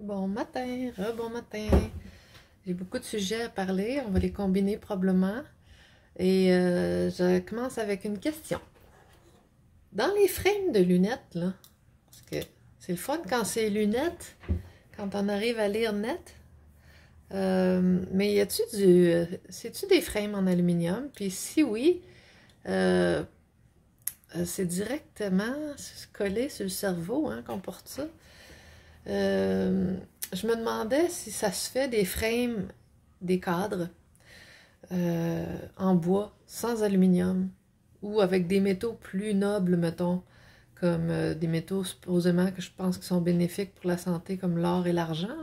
Bon matin, bon matin. J'ai beaucoup de sujets à parler, on va les combiner probablement. Et je commence avec une question. Dans les frames de lunettes, là, parce que c'est le fun quand c'est lunettes, quand on arrive à lire net, mais y a-tu c'est-tu des frames en aluminium? Puis si oui, euh, c'est directement collé sur le cerveau hein, qu'on porte ça. Euh, je me demandais si ça se fait des frames, des cadres en bois, sans aluminium, ou avec des métaux plus nobles, mettons, comme des métaux supposément que je pense qui sont bénéfiques pour la santé, comme l'or et l'argent.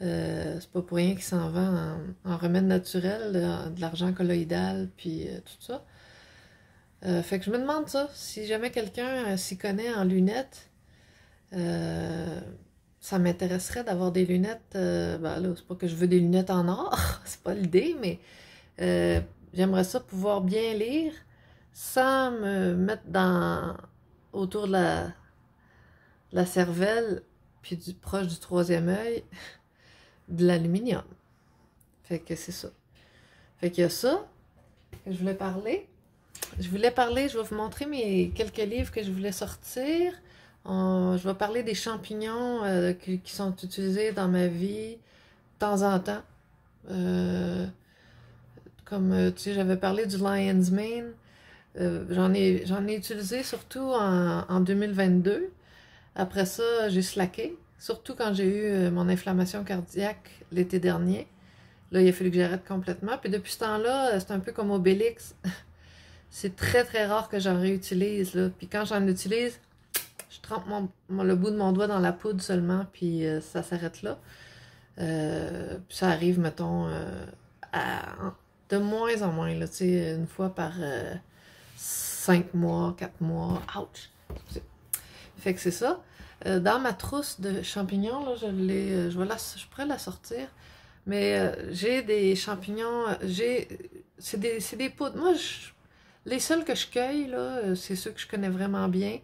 C'est pas pour rien qu'il s'en vend en remède naturel, de l'argent colloïdal, puis tout ça. Fait que je me demande ça, si jamais quelqu'un s'y connaît en lunettes, euh, ça m'intéresserait d'avoir des lunettes. Ben là, c'est pas que je veux des lunettes en or, c'est pas l'idée, mais j'aimerais ça pouvoir bien lire sans me mettre autour de la cervelle, puis proche du troisième œil, de l'aluminium. Fait que c'est ça. Fait qu'il y a ça que je voulais parler. Je vais vous montrer mes quelques livres que je voulais sortir. Je vais parler des champignons qui sont utilisés dans ma vie de temps en temps. Comme, tu sais, j'avais parlé du Lion's Mane. J'en ai utilisé surtout en 2022. Après ça, j'ai slacké. Surtout quand j'ai eu mon inflammation cardiaque l'été dernier. Là, il a fallu que j'arrête complètement. Puis depuis ce temps-là, c'est un peu comme Obélix. C'est très très rare que j'en réutilise. Là. Puis quand j'en utilise, je trempe le bout de mon doigt dans la poudre seulement, puis ça s'arrête là. Puis ça arrive, mettons, de moins en moins, là, tu sais, une fois par 5 mois, 4 mois. Ouch! Fait que c'est ça. Dans ma trousse de champignons, là, je pourrais la sortir. Mais j'ai des champignons, c'est des poudres. Moi, les seuls que je cueille, là, c'est ceux que je connais vraiment bien,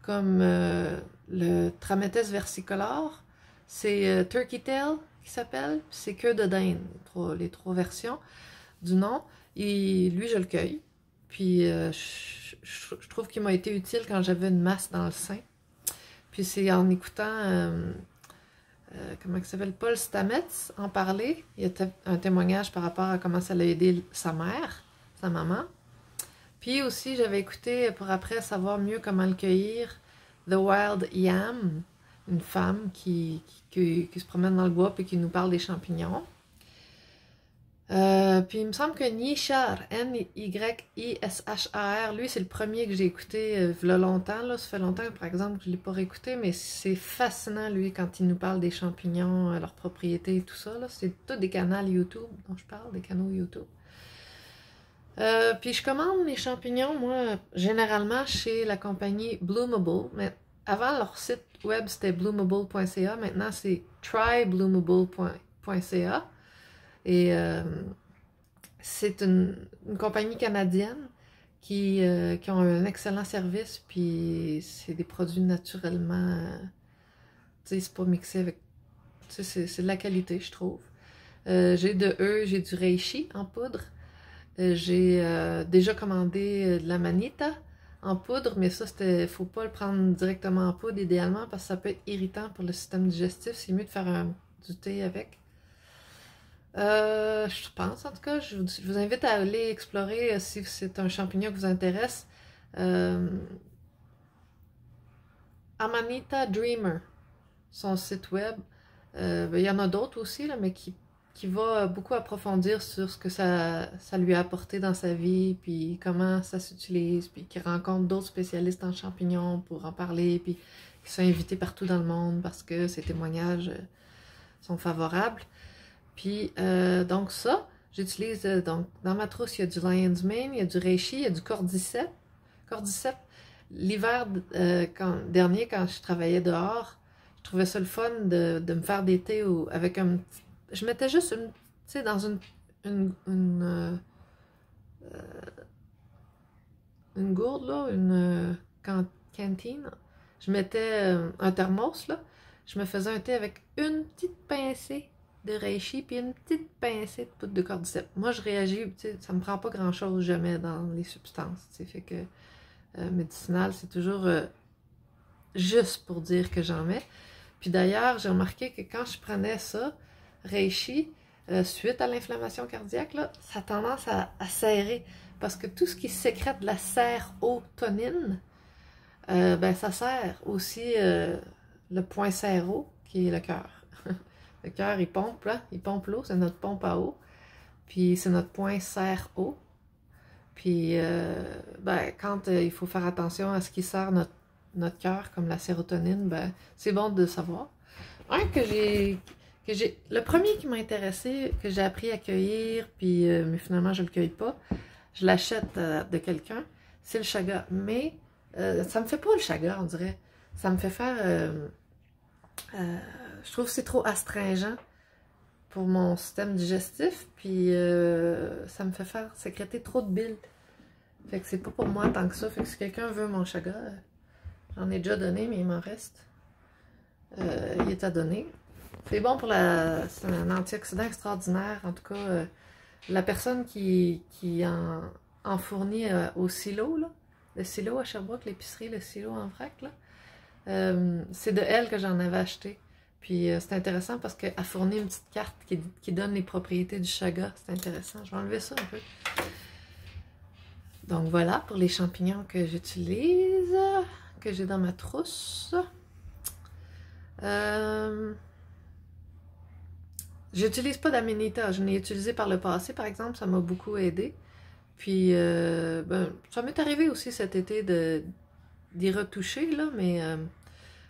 comme le Trametes versicolore, c'est Turkey Tail qui s'appelle, c'est queue de dinde, les trois versions du nom, et lui, je le cueille. Puis je trouve qu'il m'a été utile quand j'avais une masse dans le sein. Puis c'est en écoutant, comment il s'appelle, Paul Stamets en parler. Il y a un témoignage par rapport à comment ça l'a aidé sa mère, sa maman. Puis aussi, j'avais écouté pour après savoir mieux comment le cueillir, The Wild Yam, une femme qui se promène dans le bois puis qui nous parle des champignons. Puis il me semble que Nyishar, Nyishar, lui c'est le premier que j'ai écouté il y a longtemps, là. Ça fait longtemps par exemple que je ne l'ai pas réécouté, mais c'est fascinant lui quand il nous parle des champignons, leurs propriétés et tout ça. C'est tous des canaux YouTube dont je parle, des canaux YouTube. Puis je commande mes champignons, moi, généralement chez la compagnie Bloomable. Mais avant, leur site web, c'était bloomable.ca. Maintenant, c'est trybloomable.ca. Et c'est une compagnie canadienne qui ont un excellent service. Puis c'est des produits naturellement... tu sais, c'est pas mixé avec... Tu sais, c'est de la qualité, je trouve. J'ai du reishi en poudre. J'ai déjà commandé de la manita en poudre, mais ça, faut pas le prendre directement en poudre idéalement parce que ça peut être irritant pour le système digestif. C'est mieux de faire du thé avec. Je pense, en tout cas, je vous invite à aller explorer si c'est un champignon qui vous intéresse. Amanita Dreamer, son site web. Il y en a d'autres aussi, là, mais qui va beaucoup approfondir sur ce que ça lui a apporté dans sa vie, puis comment ça s'utilise, puis qui rencontre d'autres spécialistes en champignons pour en parler, puis qui sont invités partout dans le monde parce que ces témoignages sont favorables. Puis, donc ça, j'utilise, donc dans ma trousse, il y a du Lion's Mane, il y a du reishi, il y a du cordyceps. Cordyceps, l'hiver dernier, quand je travaillais dehors, je trouvais ça le fun de me faire des thés avec un petit... Je mettais juste tu sais, dans une gourde, là, une cantine. Je mettais un thermos, là. je me faisais un thé avec une petite pincée de reishi puis une petite pincée de poudre de cordyceps. Moi, je réagis, tu sais, ça me prend pas grand-chose jamais dans les substances, tu sais, fait que médicinal, c'est toujours juste pour dire que j'en mets. Puis d'ailleurs, j'ai remarqué que quand je prenais ça, reishi, suite à l'inflammation cardiaque, là, ça a tendance à serrer. Parce que tout ce qui sécrète de la sérotonine, ben, ça sert aussi le point séro, qui est le cœur. Le cœur, il pompe, là, il pompe l'eau, c'est notre pompe à eau. Puis c'est notre point serre-eau. Puis ben, quand il faut faire attention à ce qui sert notre cœur, comme la sérotonine, ben, c'est bon de savoir. Un le premier qui m'a intéressé, que j'ai appris à cueillir, puis mais finalement je le cueille pas, je l'achète de quelqu'un, c'est le chaga. Mais ça me fait pas le chaga, on dirait. Ça me fait faire... je trouve que c'est trop astringent pour mon système digestif, puis ça me fait faire sécréter trop de bile. Fait que c'est pas pour moi tant que ça. Fait que si quelqu'un veut mon chaga, j'en ai déjà donné, mais il m'en reste. Il est à donner. C'est bon pour la... C'est un antioxydant extraordinaire. En tout cas, la personne qui en fournit au silo, là, le silo à Sherbrooke, l'épicerie, le silo en vrac, là, c'est de elle que j'en avais acheté. Puis c'est intéressant parce qu'elle fournit une petite carte qui donne les propriétés du chaga. C'est intéressant. Je vais enlever ça un peu. Donc voilà pour les champignons que j'utilise, que j'ai dans ma trousse. J'utilise pas d'aménita. Je l'ai utilisé par le passé, par exemple. Ça m'a beaucoup aidé. Puis, ben, ça m'est arrivé aussi cet été d'y retoucher, là, mais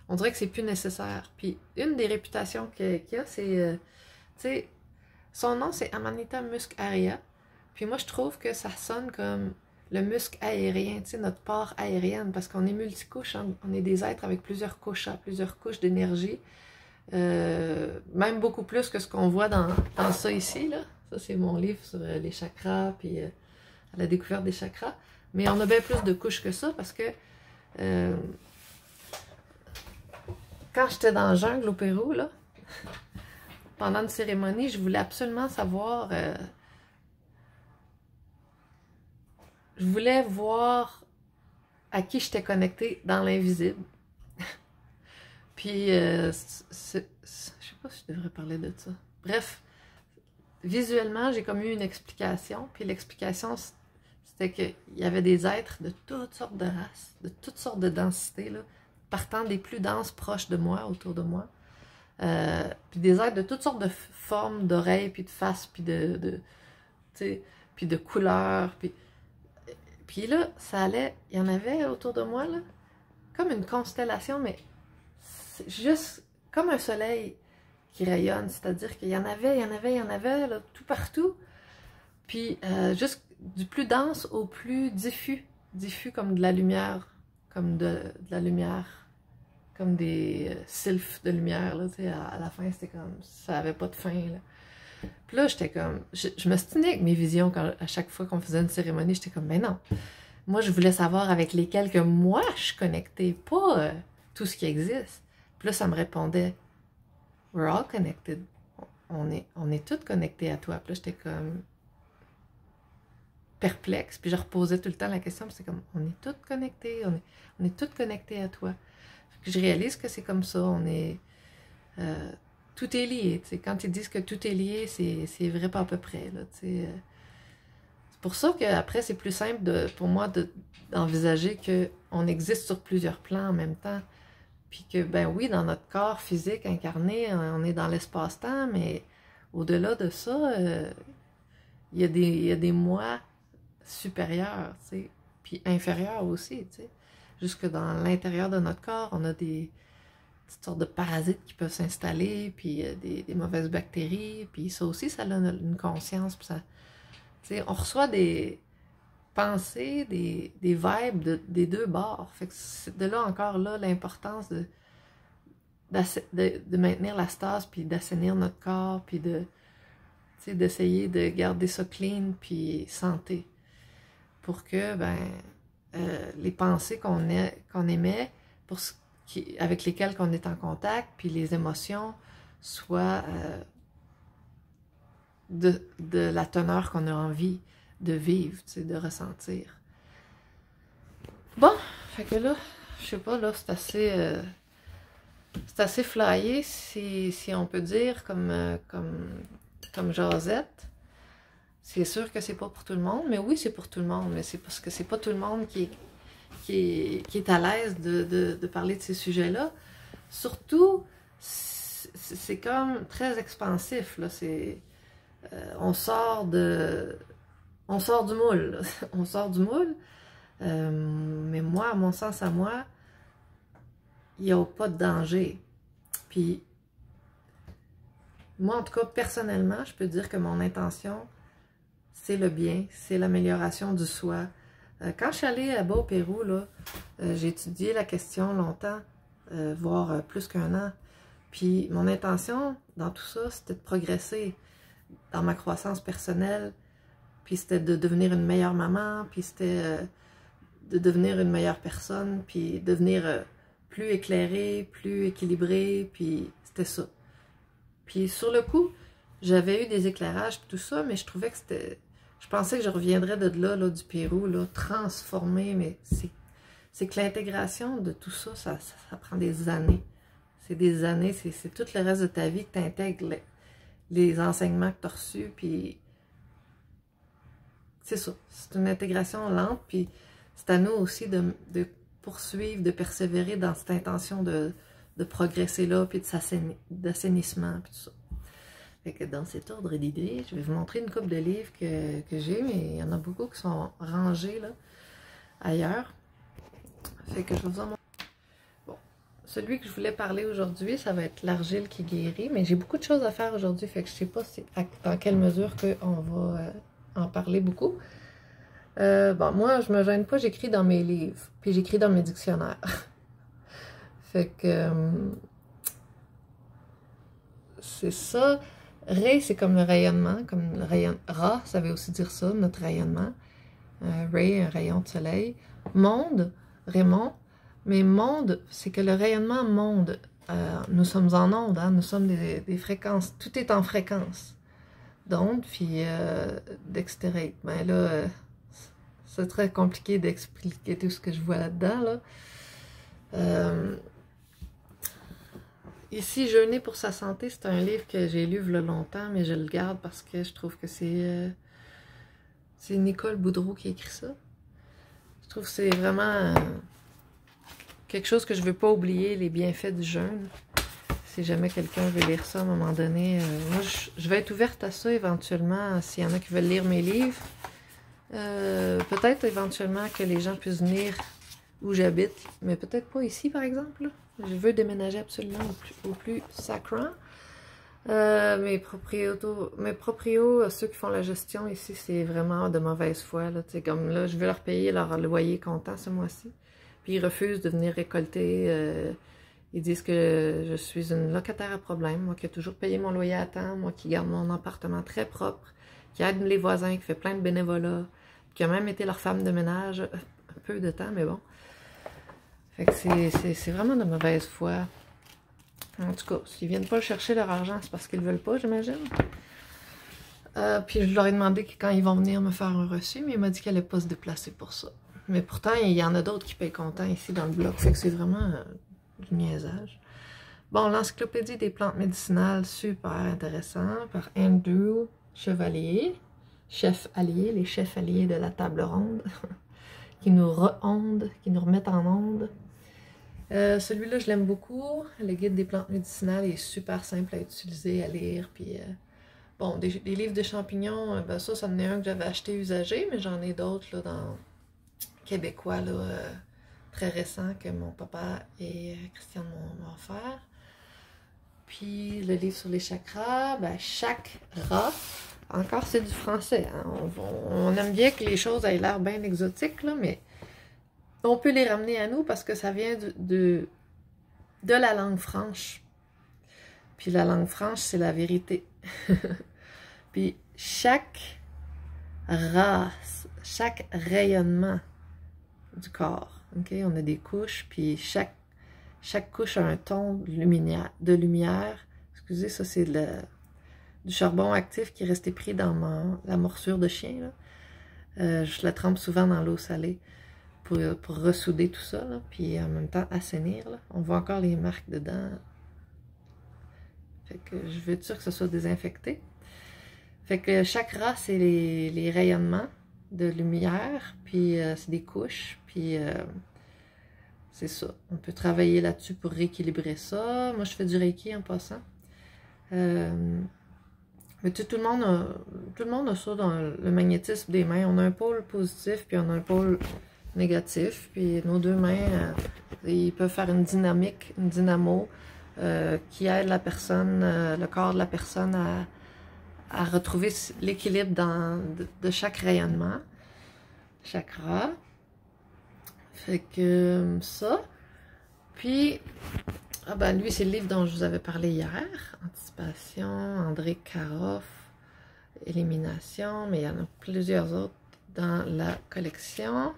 on dirait que c'est plus nécessaire. Puis, une des réputations qu'il y a, c'est, tu sais, son nom, c'est Amanita muscaria. Puis moi, je trouve que ça sonne comme le muscle aérien, tu sais, notre pore aérienne, parce qu'on est multicouche, hein? On est des êtres avec plusieurs couches d'énergie. Même beaucoup plus que ce qu'on voit dans ça ici, là. Ça, c'est mon livre sur les chakras, puis la découverte des chakras. Mais on a bien plus de couches que ça, parce que quand j'étais dans la jungle au Pérou, là, pendant une cérémonie, je voulais absolument savoir... je voulais voir à qui j'étais connectée dans l'invisible. Puis, je sais pas si je devrais parler de ça. Bref, visuellement, j'ai comme eu une explication. Puis l'explication, c'était qu'il y avait des êtres de toutes sortes de races, de toutes sortes de densités, là, partant des plus denses proches de moi, autour de moi. Puis des êtres de toutes sortes de formes, d'oreilles, puis de faces, puis puis de couleurs. Puis là, ça allait, il y en avait autour de moi, là, comme une constellation, mais c'est juste comme un soleil qui rayonne, c'est-à-dire qu'il y en avait, là, tout partout. Puis juste du plus dense au plus diffus comme de la lumière, comme de la lumière, comme des sylphes de lumière, là, tu sais, à la fin, c'était comme, ça avait pas de fin, là. Puis là, j'étais comme, je me stinais avec mes visions à chaque fois qu'on faisait une cérémonie, j'étais comme, ben non, moi je voulais savoir avec lesquels que moi je suis connectée, pas tout ce qui existe. Puis là, ça me répondait, we're all connected, on est toutes connectés à toi. Puis là, j'étais comme perplexe, puis je reposais tout le temps la question, puis c'est comme, on est toutes connectés, on est toutes connectés à toi. Puis je réalise que c'est comme ça, on est... tout est lié, tu sais. Quand ils disent que tout est lié, c'est vrai pas à peu près, là, tu sais. C'est pour ça qu'après, c'est plus simple pour moi d'envisager qu'on existe sur plusieurs plans en même temps. Puis que, ben oui, dans notre corps physique incarné, on est dans l'espace-temps, mais au-delà de ça, il y a des moi supérieurs, tu sais, puis inférieurs aussi, tu sais. Jusque dans l'intérieur de notre corps, on a des toutes sortes de parasites qui peuvent s'installer, puis des mauvaises bactéries, puis ça aussi, ça a une conscience, puis ça, tu sais, on reçoit des pensées, des vibes des deux bords, fait que c'est de là encore là l'importance de maintenir la stase, puis d'assainir notre corps, puis d'essayer de garder ça clean, puis santé, pour que, ben, les pensées qu'on émet, avec lesquels on est en contact, puis les émotions soient de la teneur qu'on a envie de vivre, tu sais, de ressentir. Bon, fait que là, je sais pas, là, c'est assez flyé, si on peut dire, comme Josette. C'est sûr que c'est pas pour tout le monde, mais oui, c'est pour tout le monde, mais c'est parce que c'est pas tout le monde qui est à l'aise de parler de ces sujets-là. Surtout, c'est comme très expansif, là, on sort du moule, là. On sort du moule, mais moi, à mon sens à moi, il n'y a pas de danger. Puis, moi, en tout cas, personnellement, je peux dire que mon intention, c'est le bien, c'est l'amélioration du soi. Quand je suis allée là-bas au Pérou, là, j'ai étudié la question longtemps, voire plus qu'1 an. Puis, mon intention dans tout ça, c'était de progresser dans ma croissance personnelle, puis c'était de devenir une meilleure maman, puis c'était de devenir une meilleure personne, puis devenir plus éclairée, plus équilibrée, puis c'était ça. Puis sur le coup, j'avais eu des éclairages tout ça, mais je trouvais que c'était... Je pensais que je reviendrais de là, du Pérou, là, transformée, mais c'est que l'intégration de tout ça, ça prend des années. C'est des années, c'est tout le reste de ta vie que tu intègres les enseignements que tu as reçus, puis c'est ça. C'est une intégration lente, puis c'est à nous aussi de poursuivre, de persévérer dans cette intention de progresser là, puis d'assainissement, puis tout ça. Fait que dans cet ordre d'idées, je vais vous montrer une couple de livres que j'ai, mais il y en a beaucoup qui sont rangés là, ailleurs. Fait que je vais vous en montrer. Bon, celui que je voulais parler aujourd'hui, ça va être l'argile qui guérit, mais j'ai beaucoup de choses à faire aujourd'hui, fait que je sais pas dans quelle mesure qu'on va en parler beaucoup. Bon, moi, je me gêne pas, j'écris dans mes livres, puis j'écris dans mes dictionnaires. Fait que c'est ça. Ré, c'est comme le rayonnement, comme le rayon. Ra, ça veut aussi dire ça, notre rayonnement. Ray, un rayon de soleil. Monde, Raymond. Mais monde, c'est que le rayonnement monde. Nous sommes en onde, hein, nous sommes des fréquences. Tout est en fréquence d'onde, puis d'extérate. Ben là, c'est très compliqué d'expliquer tout ce que je vois là-dedans, là. Ici, Jeûner pour sa santé, c'est un livre que j'ai lu il y a longtemps, mais je le garde parce que je trouve que c'est Nicole Boudreau qui a écrit ça. Je trouve que c'est vraiment quelque chose que je ne veux pas oublier, les bienfaits du jeûne. Si jamais quelqu'un veut lire ça à un moment donné, moi je vais être ouverte à ça éventuellement, s'il y en a qui veulent lire mes livres. Peut-être éventuellement que les gens puissent venir où j'habite, mais peut-être pas ici par exemple, là. Je veux déménager absolument au plus sacrant. Mes proprios, ceux qui font la gestion ici, c'est vraiment de mauvaise foi. Là, comme là, je veux leur payer leur loyer comptant ce mois-ci. Puis ils refusent de venir récolter. Ils disent que je suis une locataire à problème, moi qui ai toujours payé mon loyer à temps, moi qui garde mon appartement très propre, qui aide les voisins, qui fait plein de bénévolat, qui a même été leur femme de ménage un peu de temps, mais bon. Fait que c'est vraiment de mauvaise foi. En tout cas, s'ils viennent pas chercher leur argent, c'est parce qu'ils veulent pas, j'imagine. Puis je leur ai demandé quand ils vont venir me faire un reçu, mais il m'a dit qu'elle n'allait pas se déplacer pour ça. Mais pourtant, il y en a d'autres qui payent comptant ici dans le bloc, fait que c'est vraiment du niaisage. Bon, l'encyclopédie des plantes médicinales, super intéressant, par Andrew Chevalier, chef allié, les chefs alliés de la table ronde, qui nous re-ondent, qui nous remettent en onde. Celui-là, je l'aime beaucoup. Le guide des plantes médicinales est super simple à utiliser, à lire. Puis, bon, des livres de champignons, ben ça en est un que j'avais acheté usagé, mais j'en ai d'autres là, dans québécois là, très récents que mon papa et Christiane m'ont offert. Puis le livre sur les chakras, ben chakra, encore c'est du français. Hein? On aime bien que les choses aient l'air bien exotiques, là, mais on peut les ramener à nous parce que ça vient de la langue franche. Puis la langue franche, c'est la vérité. Puis chaque race, chaque rayonnement du corps, ok, on a des couches, puis Chaque couche a un ton de lumière. Excusez, ça c'est du charbon actif qui est resté pris dans la morsure de chien, là. Je la trempe souvent dans l'eau salée pour ressouder tout ça, là, puis en même temps assainir. Là. On voit encore les marques dedans. Fait que je veux être sûre que ce soit désinfecté. Fait que chaque rat, c'est les rayonnements de lumière, puis c'est des couches, puis c'est ça. On peut travailler là-dessus pour rééquilibrer ça. Moi, je fais du Reiki en passant. Mais tu sais, tout le monde a ça dans le magnétisme des mains. On a un pôle positif, puis on a un pôle négatif. Puis nos deux mains, ils peuvent faire une dynamique, une dynamo, qui aide la personne, le corps de la personne à retrouver l'équilibre de chaque rayonnement, chakra. Fait que ça. Puis, ah ben lui, c'est le livre dont je vous avais parlé hier. Anticipation, André Karoff, Élimination, mais il y en a plusieurs autres dans la collection.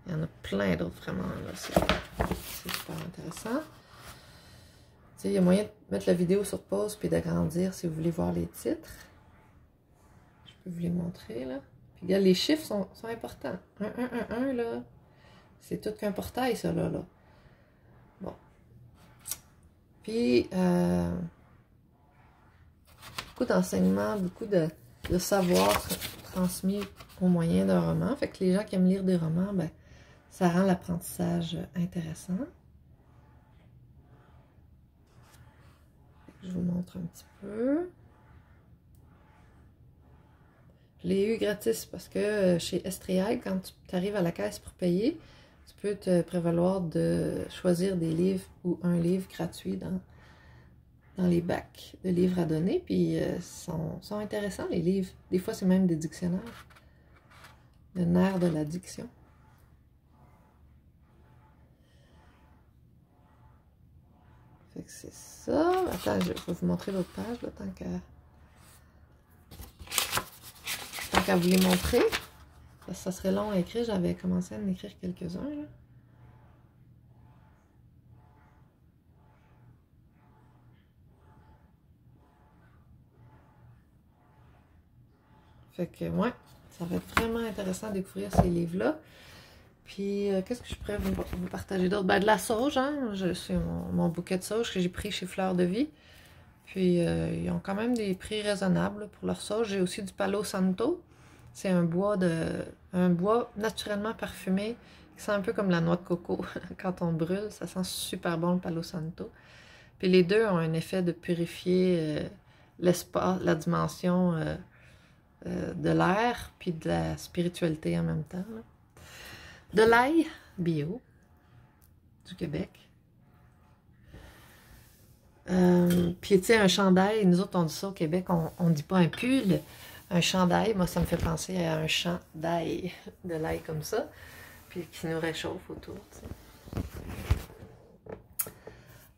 Il y en a plein d'autres vraiment, là. C'est super intéressant. Tu sais, il y a moyen de mettre la vidéo sur pause puis d'agrandir si vous voulez voir les titres. Je peux vous les montrer, là. Puis regarde, les chiffres sont importants. 1, 1, 1, 1, là. C'est tout qu'un portail, ça, là. Bon. Puis, beaucoup d'enseignements, beaucoup de savoir transmis au moyen d'un roman. Fait que les gens qui aiment lire des romans, ben, ça rend l'apprentissage intéressant. Je vous montre un petit peu. Je l'ai eu gratis parce que chez Estriaille, quand tu arrives à la caisse pour payer, tu peux te prévaloir de choisir des livres ou un livre gratuit dans les bacs de livres à donner. Puis sont intéressants les livres. Des fois, c'est même des dictionnaires. Le nerf de la diction. Fait que c'est ça. Attends, je vais vous montrer l'autre page, là, tant qu'à vous les montrer. Parce que ça serait long à écrire. J'avais commencé à en écrire quelques-uns, là. Fait que, ouais, ça va être vraiment intéressant de découvrir ces livres-là. Puis, qu'est-ce que je pourrais vous partager d'autre? Ben, de la sauge, hein? C'est mon bouquet de sauge que j'ai pris chez Fleur de Vie. Puis, ils ont quand même des prix raisonnables pour leur sauge. J'ai aussi du Palo Santo. C'est un bois naturellement parfumé qui sent un peu comme la noix de coco. Quand on brûle, ça sent super bon le Palo Santo. Puis, les deux ont un effet de purifier l'espace, la dimension de l'air, puis de la spiritualité en même temps, là. De l'ail bio du Québec. Puis tu sais, un chandail, nous autres on dit ça au Québec, on dit pas un pull, un chandail, moi ça me fait penser à un champ d'ail, de l'ail comme ça, puis qui nous réchauffe autour, tu sais.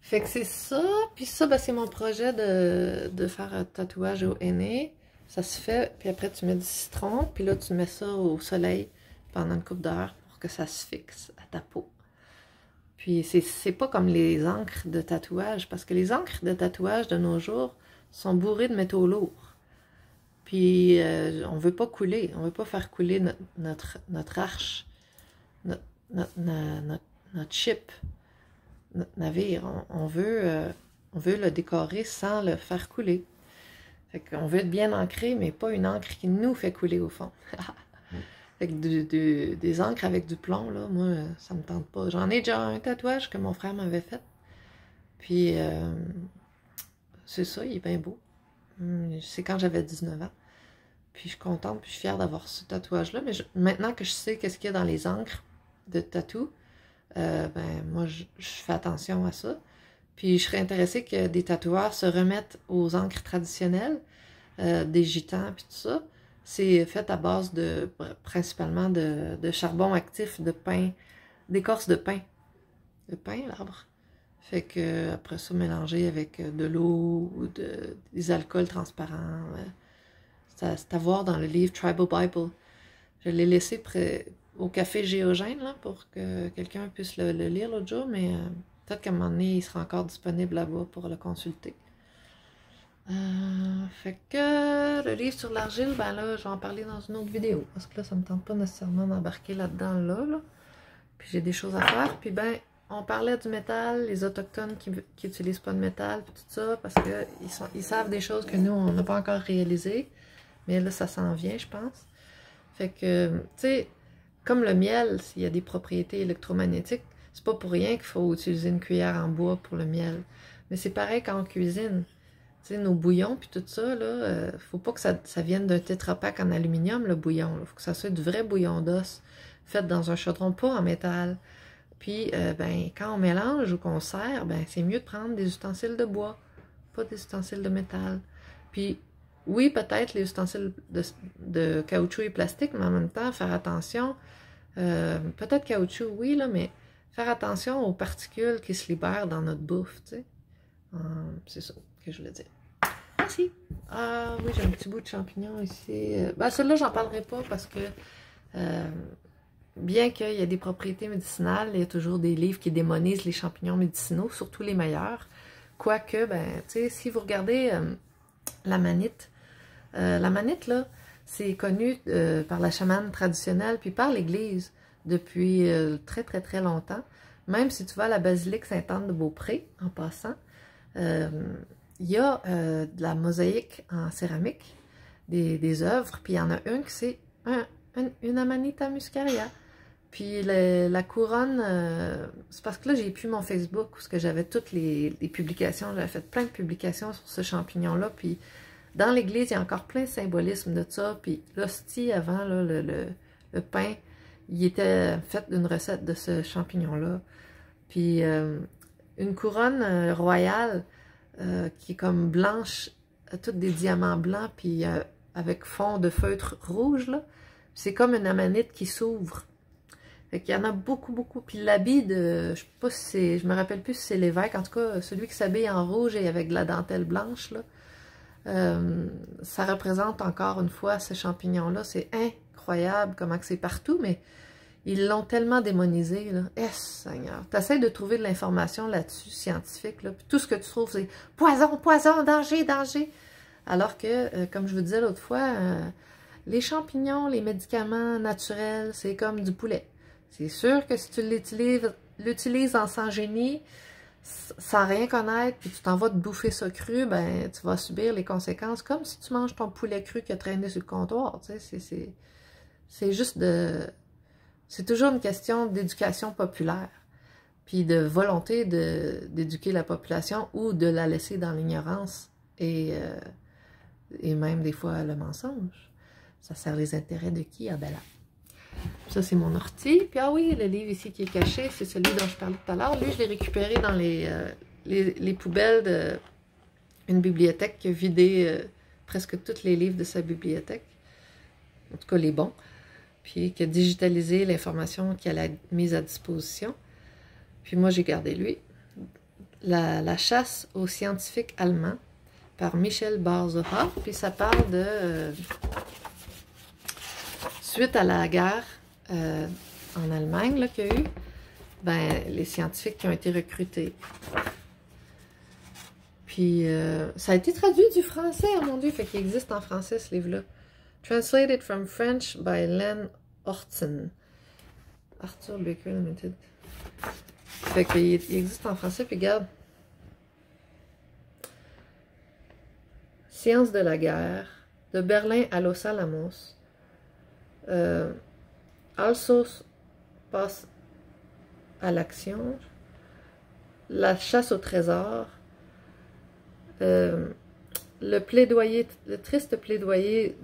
Fait que c'est ça, puis ça, ben, c'est mon projet de faire un tatouage au henné. Ça se fait, puis après tu mets du citron, puis là tu mets ça au soleil pendant une couple d'heures pour que ça se fixe à ta peau. Puis c'est pas comme les encres de tatouage, parce que les encres de tatouage de nos jours sont bourrées de métaux lourds. Puis on veut pas couler, on veut pas faire couler notre arche, notre ship, notre navire. On veut le décorer sans le faire couler. Fait qu'on veut être bien ancré, mais pas une encre qui nous fait couler au fond. Fait que des encres avec du plomb, là, moi, ça me tente pas. J'en ai déjà un tatouage que mon frère m'avait fait. Puis, c'est ça, il est bien beau. C'est quand j'avais 19 ans. Puis, je suis contente, puis je suis fière d'avoir ce tatouage-là. Mais maintenant que je sais qu'est-ce qu'il y a dans les encres de tatou, ben, moi, je fais attention à ça. Puis, je serais intéressée que des tatoueurs se remettent aux encres traditionnelles, des gitans, puis tout ça. C'est fait à base principalement de charbon actif, de pin, d'écorce de pin. De pin, l'arbre. Fait que après ça, mélanger avec de l'eau ou des alcools transparents. C'est à voir dans le livre Tribal Bible. Je l'ai laissé au café Géogène là, pour que quelqu'un puisse le lire l'autre jour, mais Peut-être qu'à un moment donné, il sera encore disponible là-bas pour le consulter. Fait que le livre sur l'argile, ben là, je vais en parler dans une autre vidéo. Parce que là, ça me tente pas nécessairement d'embarquer là-dedans, là. Puis j'ai des choses à faire. Puis ben, on parlait du métal, les autochtones qui utilisent pas de métal, puis tout ça, parce que ils savent des choses que nous, on n'a pas encore réalisées. Mais là, ça s'en vient, je pense. Fait que, tu sais, comme le miel, s'il y a des propriétés électromagnétiques, c'est pas pour rien qu'il faut utiliser une cuillère en bois pour le miel. Mais c'est pareil quand on cuisine. Tu sais, nos bouillons, puis tout ça, là, faut pas que ça vienne d'un tétrapack en aluminium, le bouillon. Il faut que ça soit du vrai bouillon d'os, fait dans un chaudron, pas en métal. Puis, ben, quand on mélange ou qu'on sert, ben, c'est mieux de prendre des ustensiles de bois, pas des ustensiles de métal. Puis, oui, peut-être les ustensiles de caoutchouc et plastique, mais en même temps, faire attention. Peut-être caoutchouc, oui, là, mais faire attention aux particules qui se libèrent dans notre bouffe, tu sais. C'est ça que je voulais dire. Merci. Ah oui, j'ai un petit bout de champignon ici. Ben, celui-là, j'en parlerai pas parce que bien qu'il y ait des propriétés médicinales, il y a toujours des livres qui démonisent les champignons médicinaux, surtout les meilleurs. Quoique, ben, tu sais, si vous regardez la manite, là, c'est connu par la chamane traditionnelle puis par l'Église depuis très, très, très longtemps. Même si tu vas à la basilique Sainte-Anne-de-Beaupré, en passant, il y a de la mosaïque en céramique, des œuvres, puis il y en a une qui c'est une Amanita muscaria. Puis la couronne, c'est parce que là j'ai pu mon Facebook où j'avais toutes les publications, j'avais fait plein de publications sur ce champignon-là, puis dans l'église il y a encore plein de symbolisme de ça, puis l'hostie avant, là, le pain, il était fait d'une recette de ce champignon-là. Puis une couronne royale qui est comme blanche, toutes des diamants blancs, puis avec fond de feutre rouge, là. C'est comme une amanite qui s'ouvre. Fait qu'il y en a beaucoup, beaucoup. Puis l'habit de, je sais pas si c'est, je me rappelle plus si c'est l'évêque, en tout cas, celui qui s'habille en rouge et avec de la dentelle blanche, là, ça représente encore une fois ce champignon-là. C'est incroyable comment que c'est partout, mais ils l'ont tellement démonisé, là. Eh, Seigneur! T'essaies de trouver de l'information là-dessus, scientifique, là, puis tout ce que tu trouves, c'est poison, poison, danger, danger! Alors que, comme je vous disais l'autre fois, les champignons, les médicaments naturels, c'est comme du poulet. C'est sûr que si tu l'utilises en sans génie, sans rien connaître, puis tu t'en vas te bouffer ça cru, ben tu vas subir les conséquences, comme si tu manges ton poulet cru qui a traîné sur le comptoir, tu sais, c'est juste de... C'est toujours une question d'éducation populaire, puis de volonté d'éduquer la population ou de la laisser dans l'ignorance et même des fois le mensonge. Ça sert les intérêts de qui? Ah ben là. Ça, c'est mon ortie. Puis ah oui, le livre ici qui est caché, c'est celui dont je parlais tout à l'heure. Lui, je l'ai récupéré dans les poubelles d'une bibliothèque qui a vidé presque tous les livres de sa bibliothèque. En tout cas, les bons. Puis qui a digitalisé l'information qu'elle a mise à disposition. Puis moi, j'ai gardé lui. La chasse aux scientifiques allemands par Michel Barzoha. Puis ça parle de... suite à la guerre en Allemagne qu'il y a eu, ben, les scientifiques qui ont été recrutés. Puis ça a été traduit du français, oh mon Dieu, fait qu'il existe en français ce livre-là. Translated from French by Len Hortzen. Arthur Baker Limited. Fait qu'il existe en français, puis regarde. Science de la guerre, de Berlin à Los Alamos. Alsos passe à l'action. La chasse au trésor. Le plaidoyer, le triste plaidoyer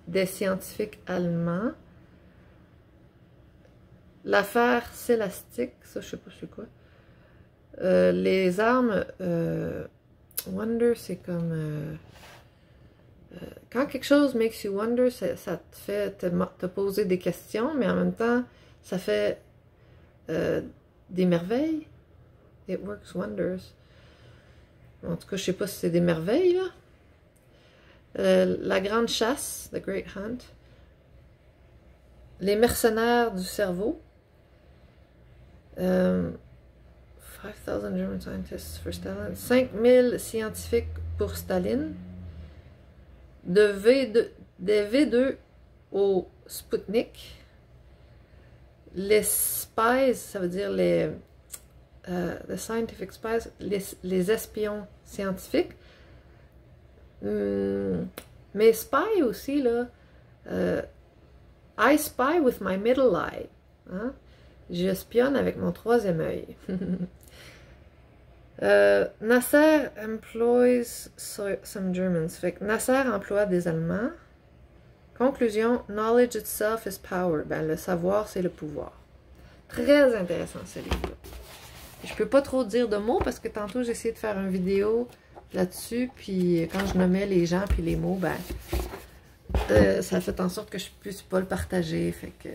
des scientifiques allemands. L'affaire Célastique, ça je sais pas c'est quoi. Les armes, Wonder, c'est comme... quand quelque chose makes you wonder, ça te fait te poser des questions, mais en même temps, ça fait des merveilles. It works wonders. En tout cas, je sais pas si c'est des merveilles, là. La grande chasse, The Great Hunt. Les mercenaires du cerveau. 5,000 German scientists for Stalin. 5,000 scientifiques pour Staline. Des V2 au Sputnik. Les spies, ça veut dire les scientific spies, les espions scientifiques. Mais spy aussi, là, I spy with my middle eye. Hein? J'espionne avec mon troisième œil. Nasser employs some Germans. Fait que Nasser emploie des Allemands. Conclusion, knowledge itself is power. Ben, le savoir, c'est le pouvoir. Très intéressant, ce livre-là. Je peux pas trop dire de mots parce que tantôt, j'ai essayé de faire une vidéo là-dessus, puis quand je nommais les gens puis les mots, ben, ça a fait en sorte que je puisse pas le partager. Fait que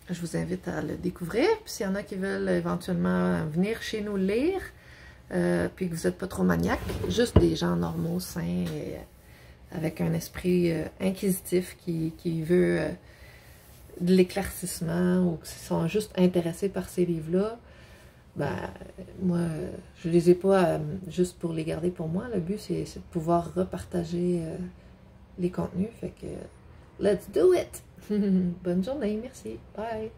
je vous invite à le découvrir. Puis s'il y en a qui veulent éventuellement venir chez nous lire, puis que vous n'êtes pas trop maniaque, juste des gens normaux, sains, et avec un esprit inquisitif qui veut de l'éclaircissement ou qui sont juste intéressés par ces livres-là, ben, moi, je les ai pas juste pour les garder pour moi. Le but, c'est de pouvoir repartager les contenus. Fait que, let's do it! Bonne journée, merci. Bye!